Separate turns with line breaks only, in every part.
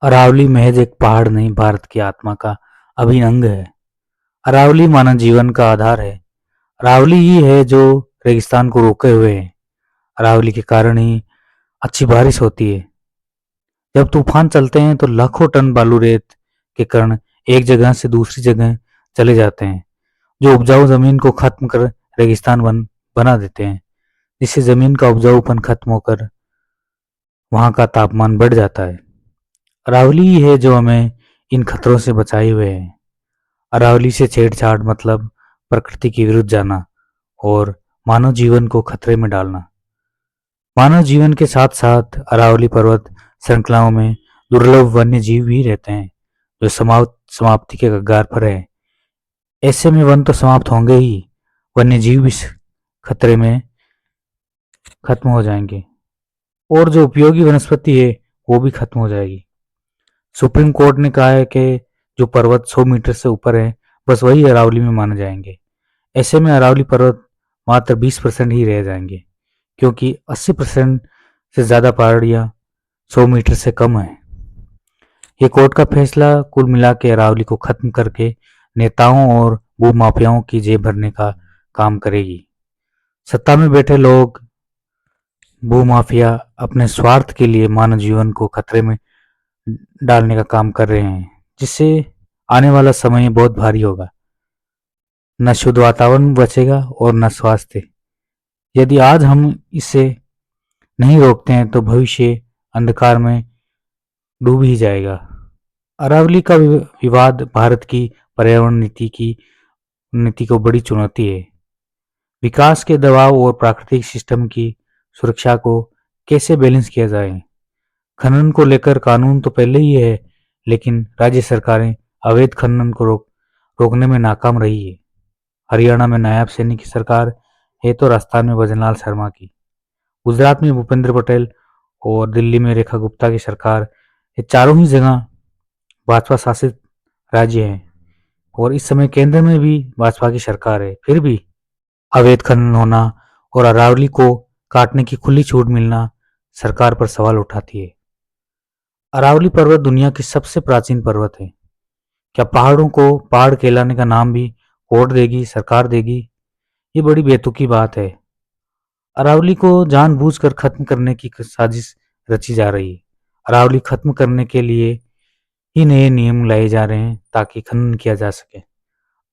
अरावली महज एक पहाड़ नहीं, भारत की आत्मा का अभिन्न अंग है। अरावली मानव जीवन का आधार है। अरावली ही है जो रेगिस्तान को रोके हुए है। अरावली के कारण ही अच्छी बारिश होती है। जब तूफान चलते हैं तो लाखों टन बालू रेत के कण एक जगह से दूसरी जगह चले जाते हैं, जो उपजाऊ जमीन को खत्म कर रेगिस्तान बना देते हैं, जिससे जमीन का उपजाऊपन खत्म होकर वहां का तापमान बढ़ जाता है। अरावली ही है जो हमें इन खतरों से बचाए हुए है। अरावली से छेड़छाड़ मतलब प्रकृति के विरुद्ध जाना और मानव जीवन को खतरे में डालना। मानव जीवन के साथ साथ अरावली पर्वत श्रृंखलाओं में दुर्लभ वन्य जीव भी रहते हैं, जो समाप्ति के कगार पर है। ऐसे में वन तो समाप्त होंगे ही, वन्य जीव भी खतरे में खत्म हो जाएंगे और जो उपयोगी वनस्पति है वो भी खत्म हो जाएगी। सुप्रीम कोर्ट ने कहा है कि जो पर्वत 100 मीटर से ऊपर है बस वही अरावली में माने जाएंगे। ऐसे में अरावली पर्वत मात्र 20% ही रह जाएंगे, क्योंकि 80% से ज्यादा पहाड़ियां 100 मीटर से कम है। ये कोर्ट का फैसला कुल मिला के अरावली को खत्म करके नेताओं और भूमाफियाओं की जेब भरने का काम करेगी। सत्ता में बैठे लोग, भूमाफिया अपने स्वार्थ के लिए मानव जीवन को खतरे में डालने का काम कर रहे हैं, जिससे आने वाला समय बहुत भारी होगा। न शुद्ध वातावरण बचेगा और न स्वास्थ्य। यदि आज हम इसे नहीं रोकते हैं तो भविष्य अंधकार में डूब ही जाएगा। अरावली का विवाद भारत की पर्यावरण नीति को बड़ी चुनौती है। विकास के दबाव और प्राकृतिक सिस्टम की सुरक्षा को कैसे बैलेंस किया जाए। खनन को लेकर कानून तो पहले ही है, लेकिन राज्य सरकारें अवैध खनन को रोकने में नाकाम रही है। हरियाणा में नायब सैनी की सरकार है तो राजस्थान में भजनलाल शर्मा की, गुजरात में भूपेंद्र पटेल और दिल्ली में रेखा गुप्ता की सरकार। ये चारों ही जगह भाजपा शासित राज्य हैं और इस समय केंद्र में भी भाजपा की सरकार है। फिर भी अवैध खनन होना और अरावली को काटने की खुली छूट मिलना सरकार पर सवाल उठाती है। अरावली पर्वत दुनिया की सबसे प्राचीन पर्वत है। क्या पहाड़ों को पहाड़ कहलाने का नाम भी कोर्ट देगी, सरकार देगी? ये बड़ी बेतुकी बात है। अरावली को जानबूझकर खत्म करने की साजिश रची जा रही है। अरावली खत्म करने के लिए ही नए नियम लाए जा रहे हैं ताकि खनन किया जा सके।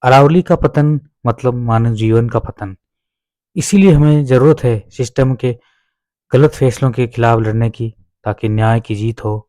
अरावली का पतन मतलब मानव जीवन का पतन। इसीलिए हमें जरूरत है सिस्टम के गलत फैसलों के खिलाफ लड़ने की, ताकि न्याय की जीत हो